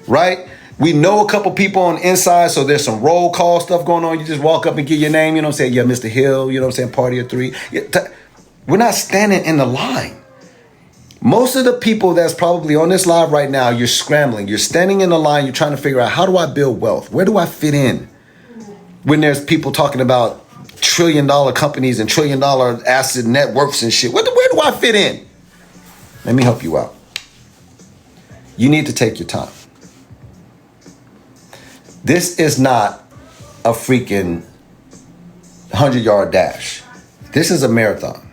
right? We know a couple people on the inside, so there's some roll call stuff going on. You just walk up and give your name, you know what I'm saying? Yeah, Mr. Hill, you know what I'm saying? Party of three. We're not standing in the line. Most of the people that's probably on this live right now, you're scrambling. You're standing in the line. You're trying to figure out, how do I build wealth? Where do I fit in? When there's people talking about trillion-dollar companies and trillion-dollar asset net worths and shit. Where do I fit in? Let me help you out. You need to take your time. This is not a freaking 100-yard dash. This is a marathon.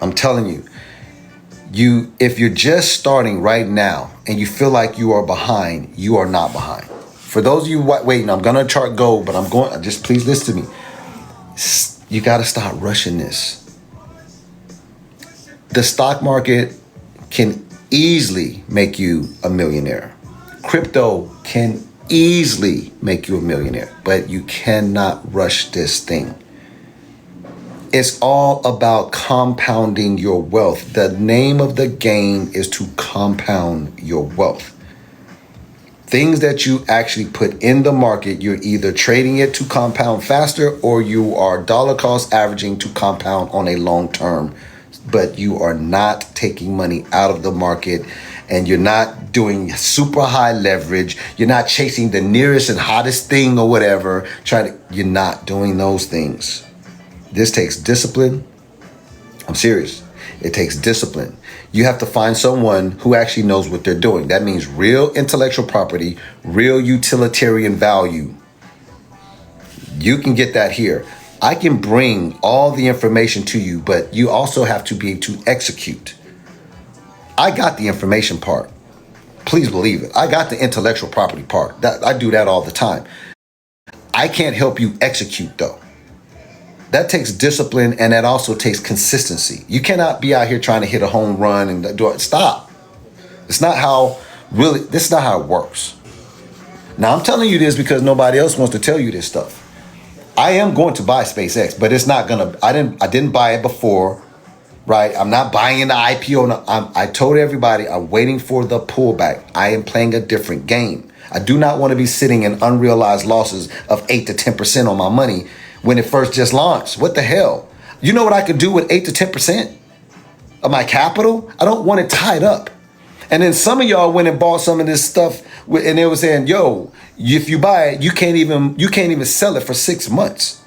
I'm telling you, if you're just starting right now and you feel like you are behind, you are not behind. For those of you waiting, I'm gonna chart gold, but just please listen to me. You gotta stop rushing this. The stock market can easily make you a millionaire. Crypto can easily make you a millionaire, but you cannot rush this thing. It's all about compounding your wealth. The name of the game is to compound your wealth. Things that you actually put in the market, you're either trading it to compound faster or you are dollar cost averaging to compound on a long term, but you are not taking money out of the market and you're not doing super high leverage. You're not chasing the nearest and hottest thing or whatever. You're not doing those things. This takes discipline. I'm serious. It takes discipline. You have to find someone who actually knows what they're doing. That means real intellectual property, real utilitarian value. You can get that here. I can bring all the information to you, but you also have to be able to execute. I got the information part. Please believe it. I got the intellectual property part. I do that all the time. I can't help you execute though. That takes discipline and that also takes consistency. You cannot be out here trying to hit a home run and do it. Stop. This is not how it works. Now I'm telling you this because nobody else wants to tell you this stuff. I am going to buy SpaceX, but it's not I didn't buy it before, right? I'm not buying the IPO. I told everybody I'm waiting for the pullback. I am playing a different game. I do not want to be sitting in unrealized losses of 8 to 10% on my money when it first just launched. What the hell? You know what I could do with 8 to 10% of my capital? I don't want it tied up. And then some of y'all went and bought some of this stuff and they were saying, yo, if you buy it, you can't even sell it for 6 months.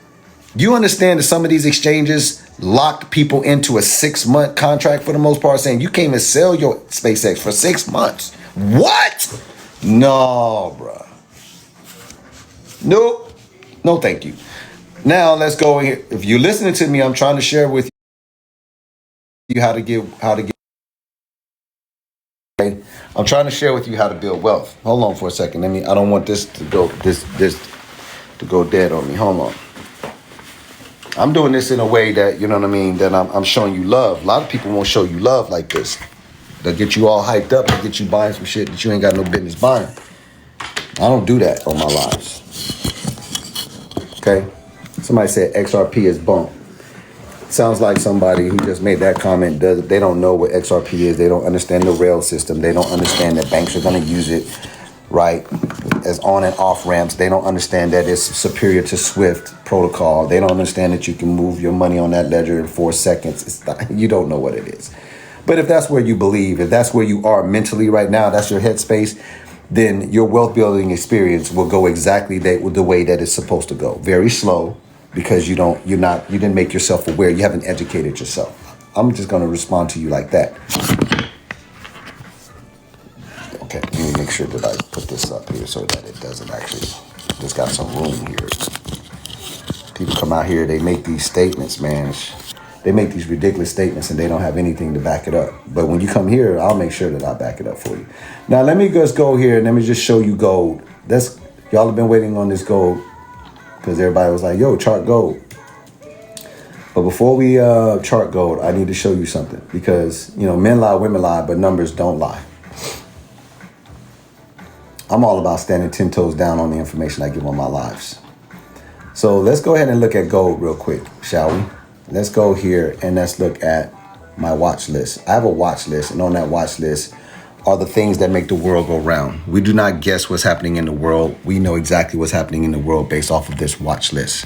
You understand that some of these exchanges locked people into a 6-month contract for the most part, saying you can't even sell your SpaceX for 6 months. What? No, bruh. Nope. No, thank you. Now let's go in here. If you're listening to me, I'm trying to share with you how to get. I'm trying to share with you how to build wealth. Hold on for a second. I don't want this to go dead on me. Hold on. I'm doing this in a way that, you know what I mean, that I'm showing you love. A lot of people won't show you love like this. They'll get you all hyped up and get you buying some shit that you ain't got no business buying. I don't do that on my lives. Okay? Somebody said XRP is bunk. Sounds like somebody who just made that comment, they don't know what XRP is. They don't understand the rail system. They don't understand that banks are going to use it, right, as on and off ramps. They don't understand that it's superior to SWIFT protocol. They don't understand that you can move your money on that ledger in 4 seconds. You don't know what it is. But if that's where you believe, if that's where you are mentally right now, that's your headspace, then your wealth building experience will go exactly the way that it's supposed to go. Very slow. Because you didn't make yourself aware. You haven't educated yourself. I'm just going to respond to you like that. Okay, let me make sure that I put this up here so that it doesn't actually, just got some room here. People come out here, they make these statements, man. They make these ridiculous statements and they don't have anything to back it up. But when you come here, I'll make sure that I back it up for you. Now, let me just go here and let me just show you gold. Y'all have been waiting on this gold. Because everybody was like, yo, chart gold. But before we chart gold, I need to show you something. Because, men lie, women lie, but numbers don't lie. I'm all about standing 10 toes down on the information I give on my lives. So let's go ahead and look at gold real quick, shall we? Let's go here and let's look at my watch list. I have a watch list. And on that watch list, are the things that make the world go round. We do not guess what's happening in the world. We know exactly what's happening in the world based off of this watch list,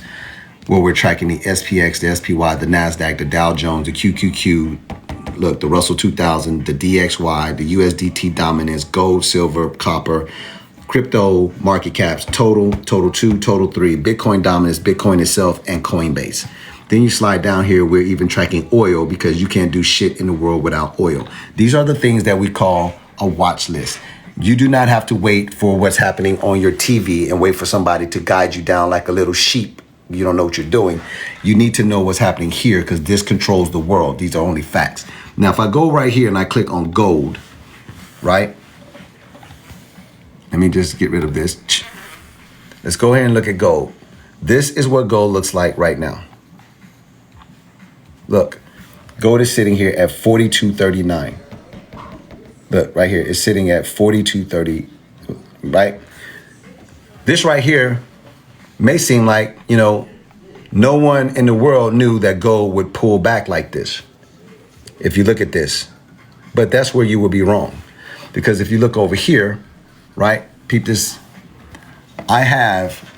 where we're tracking the SPX, the SPY, the NASDAQ, the Dow Jones, the QQQ, look, the Russell 2000, the DXY, the USDT dominance, gold, silver, copper, crypto market caps, total 2, total 3, Bitcoin dominance, Bitcoin itself, and Coinbase. Then you slide down here, we're even tracking oil because you can't do shit in the world without oil. These are the things that we call a watch list. You do not have to wait for what's happening on your TV and wait for somebody to guide you down like a little sheep. You don't know what you're doing. You need to know what's happening here because this controls the world. These are only facts. Now, if I go right here and I click on gold, right? Let me just get rid of this. Let's go ahead and look at gold. This is what gold looks like right now. Look, gold is sitting here at 42.39. Look, right here, it's sitting at 42.30, right? This right here may seem like, you know, no one in the world knew that gold would pull back like this, if you look at this. But that's where you would be wrong. Because if you look over here, right, peep this, I have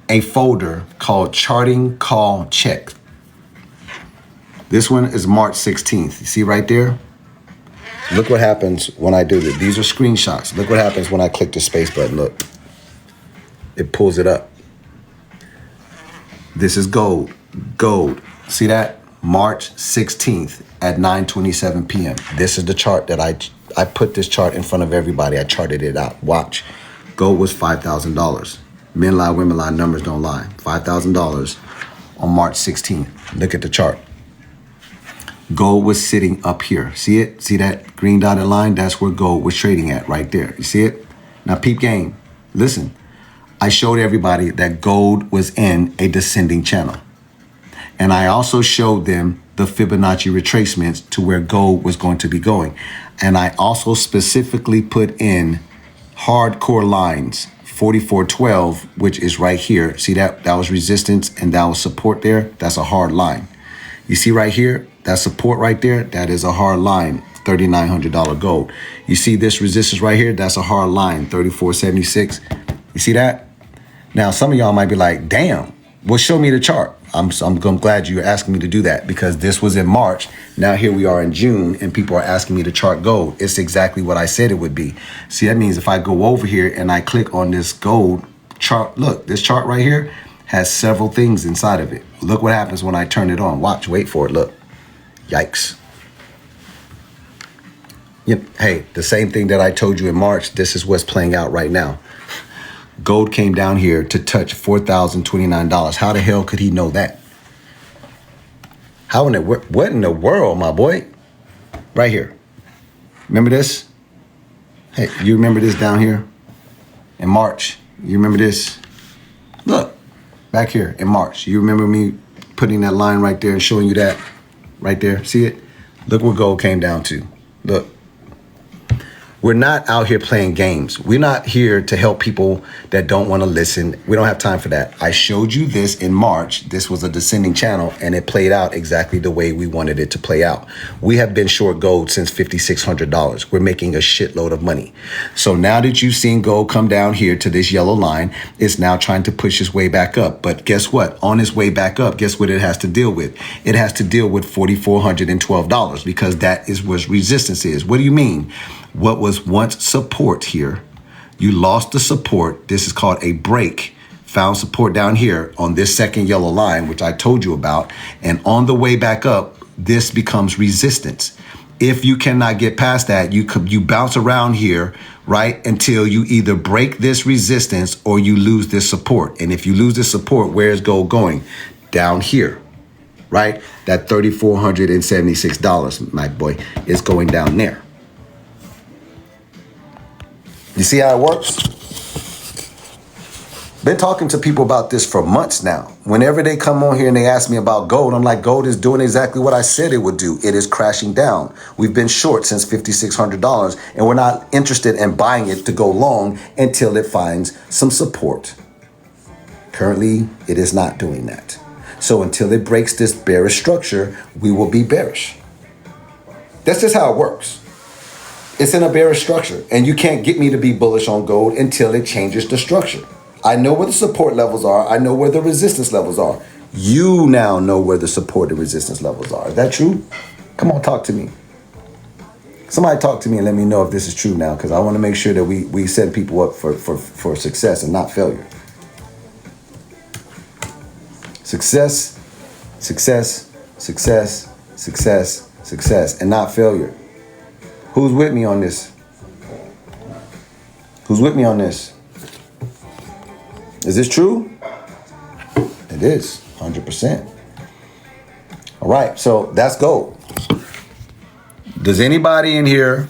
a folder called Charting Call Check. This one is March 16th. You see right there? Look what happens when I do this. These are screenshots. Look what happens when I click the space button. Look, it pulls it up. This is gold. Gold. See that? March 16th at 9:27 p.m. This is the chart that I put this chart in front of everybody. I charted it out. Watch. Gold was $5,000. Men lie, women lie, numbers don't lie. $5,000 on March 16th. Look at the chart. Gold was sitting up here. See it? See that green dotted line? That's where gold was trading at right there. You see it? Now peep game. Listen, I showed everybody that gold was in a descending channel. And I also showed them the Fibonacci retracements to where gold was going to be going. And I also specifically put in hardcore lines, 4412, which is right here. See that? That was resistance and that was support there. That's a hard line. You see right here, that support right there, that is a hard line, $3,900 gold. You see this resistance right here, that's a hard line, 3476. You see that? Now, some of y'all might be like, damn, well, show me the chart. I'm glad you're asking me to do that because this was in March. Now here we are in June and people are asking me to chart gold. It's exactly what I said it would be. See, that means if I go over here and I click on this gold chart, look, this chart right here has several things inside of it. Look what happens when I turn it on. Watch, wait for it, look. Yikes. Hey, the same thing that I told you in March, this is what's playing out right now. Gold came down here to touch $4,029. How the hell could he know that? What in the world, my boy? Right here. Remember this? Hey, you remember this down here in March? You remember this? Look, back here in March. You remember me putting that line right there and showing you that right there? See it? Look where gold came down to. Look. We're not out here playing games. We're not here to help people that don't want to listen. We don't have time for that. I showed you this in March. This was a descending channel and it played out exactly the way we wanted it to play out. We have been short gold since $5,600. We're making a shitload of money. So now that you've seen gold come down here to this yellow line, it's now trying to push its way back up. But guess what? On its way back up, guess what it has to deal with? It has to deal with $4,412 because that is what resistance is. What do you mean? What was once support here, you lost the support. This is called a break. Found support down here on this second yellow line, which I told you about. And on the way back up, this becomes resistance. If you cannot get past that, you bounce around here, right, until you either break this resistance or you lose this support. And if you lose this support, where is gold going? Down here, right? That $3,476, my boy, is going down there. You see how it works? Been talking to people about this for months now. Whenever they come on here and they ask me about gold, I'm like, gold is doing exactly what I said it would do. It is crashing down. We've been short since $5,600 and we're not interested in buying it to go long until it finds some support. Currently, it is not doing that. So until it breaks this bearish structure, we will be bearish. That's just how it works. It's in a bearish structure, and you can't get me to be bullish on gold until it changes the structure. I know where the support levels are. I know where the resistance levels are. You now know where the support and resistance levels are. Is that true? Come on, talk to me. Somebody talk to me and let me know if this is true now, because I want to make sure that we set people up for success and not failure. Success, success, success, success, success, and not failure. Who's with me on this? Who's with me on this? Is this true? It is, 100%. All right, so that's gold. Does anybody in here,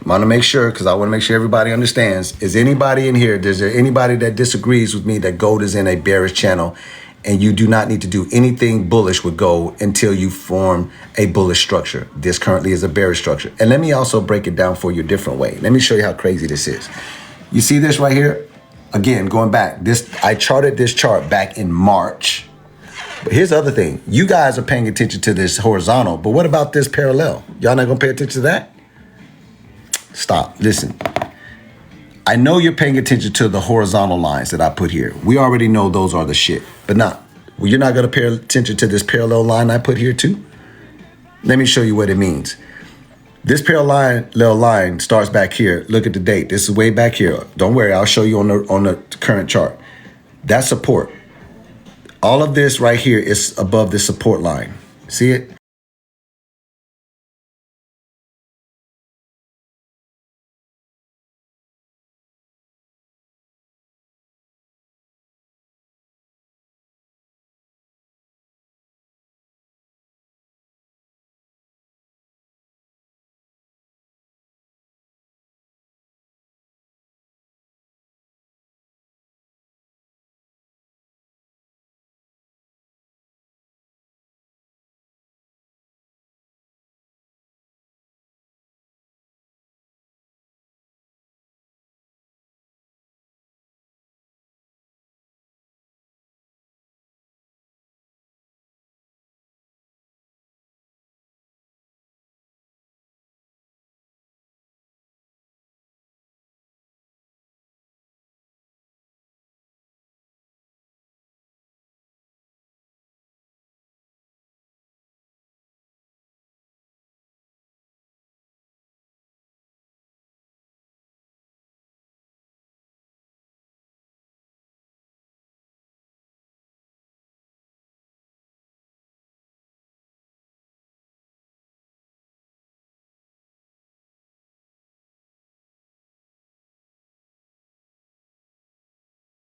I want to make sure, because I want to make sure everybody understands, is anybody in here, is there anybody that disagrees with me that gold is in a bearish channel and you do not need to do anything bullish with gold until you form a bullish structure? This currently is a bearish structure. And let me also break it down for you a different way. Let me show you how crazy this is. You see this right here? Again, going back, I charted this chart back in March. But here's the other thing. You guys are paying attention to this horizontal, but what about this parallel? Y'all not gonna pay attention to that? Stop, listen. I know you're paying attention to the horizontal lines that I put here. We already know those are the shit, but you're not gonna pay attention to this parallel line I put here too? Let me show you what it means. This parallel line starts back here. Look at the date. This is way back here. Don't worry, I'll show you on the current chart. That's support. All of this right here is above the support line. See it?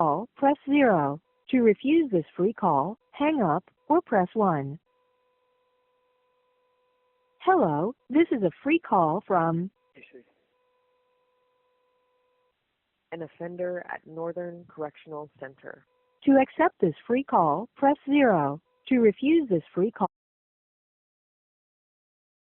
Call, press 0. To refuse this free call, hang up or press 1. Hello, this is a free call from an offender at Northern Correctional Center. To accept this free call, press 0. To refuse this free call,